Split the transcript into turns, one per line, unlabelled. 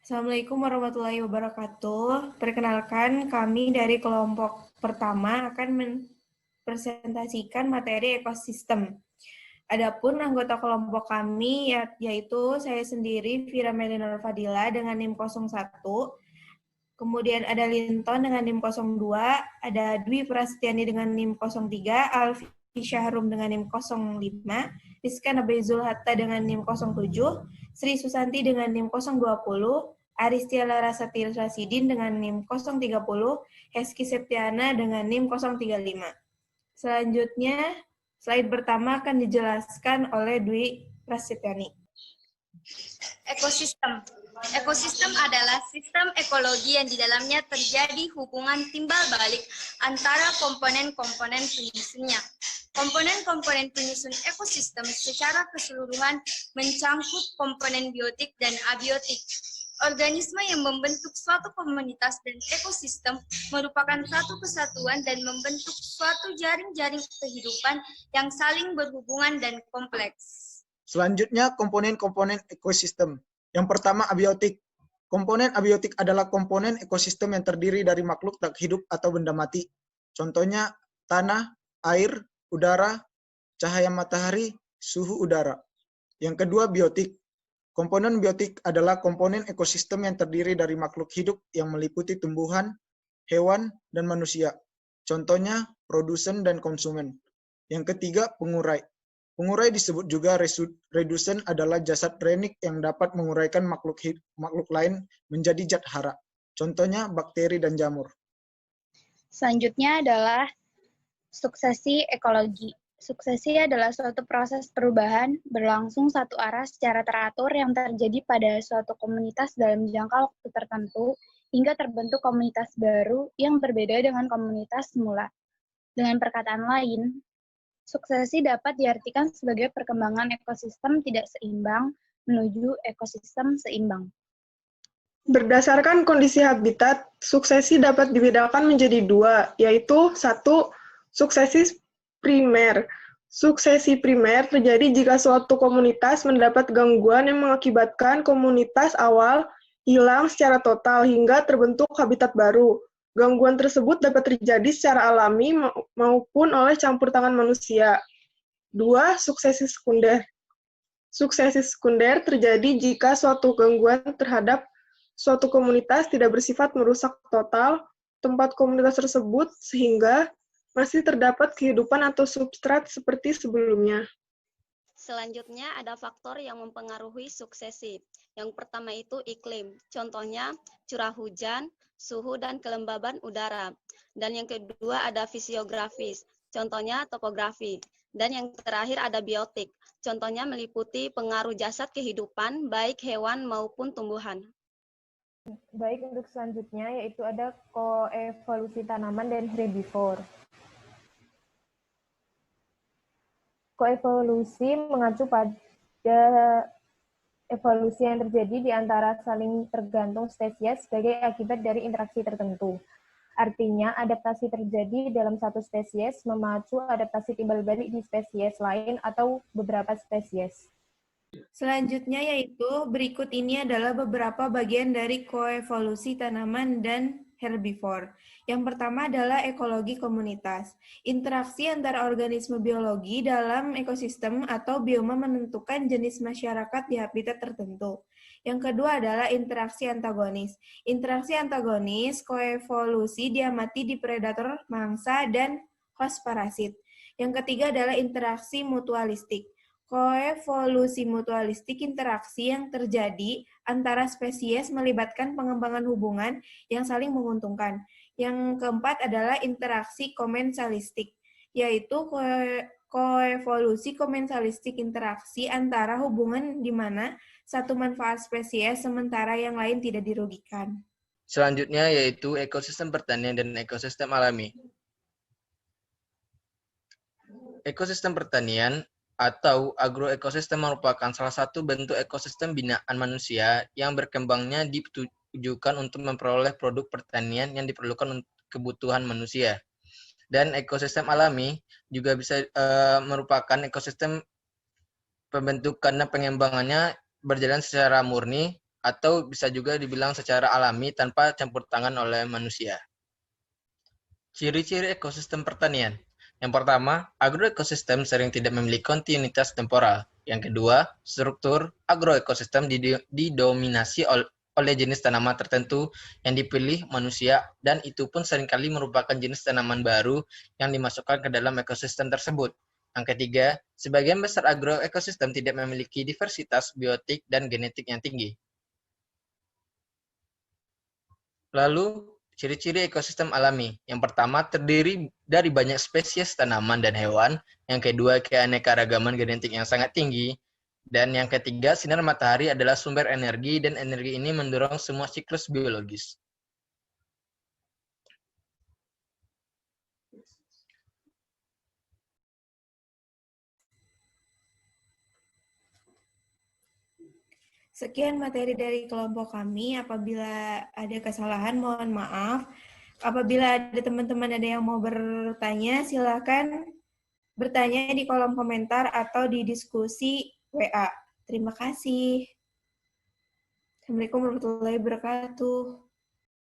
Assalamualaikum warahmatullahi wabarakatuh. Perkenalkan, kami dari kelompok pertama akan mempresentasikan materi ekosistem. Adapun anggota kelompok kami yaitu saya sendiri, Vira Melinor Fadila dengan NIM 01, kemudian ada Linton dengan NIM 02, ada Dwi Prasetyani dengan NIM 03, Alfi Syahrum dengan NIM 05, Rizka Nabrizul Hatta dengan NIM 07, Sri Susanti dengan NIM 020, Aristia Larasati Rasidin dengan NIM 030, Heski Septiana dengan NIM 035. Selanjutnya, slide pertama akan dijelaskan oleh Dwi Prasetyani.
Ekosistem. Ekosistem adalah sistem ekologi yang di dalamnya terjadi hubungan timbal balik antara komponen-komponen penyusunnya. Komponen-komponen penyusun ekosistem secara keseluruhan mencangkup komponen biotik dan abiotik. Organisme yang membentuk suatu komunitas dan ekosistem merupakan satu kesatuan dan membentuk suatu jaring-jaring kehidupan yang saling berhubungan dan kompleks.
Selanjutnya, komponen-komponen ekosistem. Yang pertama, abiotik. Komponen abiotik adalah komponen ekosistem yang terdiri dari makhluk tak hidup atau benda mati. Contohnya, tanah, air, udara, cahaya matahari, suhu udara. Yang kedua, biotik. Komponen biotik adalah komponen ekosistem yang terdiri dari makhluk hidup yang meliputi tumbuhan, hewan, dan manusia. Contohnya, produsen dan konsumen. Yang ketiga, pengurai. Pengurai disebut juga redusen adalah jasad renik yang dapat menguraikan makhluk lain menjadi zat hara. Contohnya, bakteri dan jamur.
Selanjutnya adalah suksesi ekologi. Suksesi adalah suatu proses perubahan berlangsung satu arah secara teratur yang terjadi pada suatu komunitas dalam jangka waktu tertentu hingga terbentuk komunitas baru yang berbeda dengan komunitas semula. Dengan perkataan lain, suksesi dapat diartikan sebagai perkembangan ekosistem tidak seimbang menuju ekosistem seimbang.
Berdasarkan kondisi habitat, suksesi dapat dibedakan menjadi dua, yaitu satu, suksesi primer. Suksesi primer terjadi jika suatu komunitas mendapat gangguan yang mengakibatkan komunitas awal hilang secara total hingga terbentuk habitat baru. Gangguan tersebut dapat terjadi secara alami maupun oleh campur tangan manusia. Dua, suksesi sekunder. Suksesi sekunder terjadi jika suatu gangguan terhadap suatu komunitas tidak bersifat merusak total tempat komunitas tersebut sehingga masih terdapat kehidupan atau substrat seperti sebelumnya.
Selanjutnya ada faktor yang mempengaruhi suksesi. Yang pertama itu iklim, contohnya curah hujan, suhu dan kelembaban udara. Dan yang kedua ada fisiografis, contohnya topografi. Dan yang terakhir ada biotik, contohnya meliputi pengaruh jasad kehidupan baik hewan maupun tumbuhan.
Baik, untuk selanjutnya yaitu ada koevolusi tanaman dan herbivore. Koevolusi mengacu pada evolusi yang terjadi di antara saling tergantung spesies sebagai akibat dari interaksi tertentu. Artinya, adaptasi terjadi dalam satu spesies memacu adaptasi timbal balik di spesies lain atau beberapa spesies. Selanjutnya yaitu berikut ini adalah beberapa bagian dari koevolusi tanaman dan herbivore. Yang pertama adalah ekologi komunitas. Interaksi antara organisme biologi dalam ekosistem atau bioma menentukan jenis masyarakat di habitat tertentu. Yang kedua adalah interaksi antagonis. Interaksi antagonis koevolusi diamati di predator, mangsa, dan host parasit. Yang ketiga adalah interaksi mutualistik. Koevolusi mutualistik interaksi yang terjadi antara spesies melibatkan pengembangan hubungan yang saling menguntungkan. Yang keempat adalah interaksi komensalistik, yaitu koevolusi komensalistik interaksi antara hubungan di mana satu manfaat spesies sementara yang lain tidak dirugikan.
Selanjutnya yaitu ekosistem pertanian dan ekosistem alami. Ekosistem pertanian atau agroekosistem merupakan salah satu bentuk ekosistem binaan manusia yang berkembangnya ditujukan untuk memperoleh produk pertanian yang diperlukan untuk kebutuhan manusia. Dan ekosistem alami juga bisa merupakan ekosistem pembentukan dan pengembangannya berjalan secara murni atau bisa juga dibilang secara alami tanpa campur tangan oleh manusia. Ciri-ciri ekosistem pertanian. Yang pertama, agroekosistem sering tidak memiliki kontinuitas temporal. Yang kedua, struktur agroekosistem didominasi oleh jenis tanaman tertentu yang dipilih manusia, dan itu pun seringkali merupakan jenis tanaman baru yang dimasukkan ke dalam ekosistem tersebut. Yang ketiga, sebagian besar agroekosistem tidak memiliki diversitas biotik dan genetik yang tinggi. Lalu, ciri-ciri ekosistem alami. Yang pertama, terdiri dari banyak spesies tanaman dan hewan. Yang kedua, keanekaragaman genetik yang sangat tinggi. Dan yang ketiga, sinar matahari adalah sumber energi, dan energi ini mendorong semua siklus biologis.
Sekian materi dari kelompok kami. Apabila ada kesalahan, mohon maaf. Apabila ada teman-teman yang mau bertanya, silakan bertanya di kolom komentar atau di diskusi WA. Terima kasih. Assalamualaikum warahmatullahi wabarakatuh.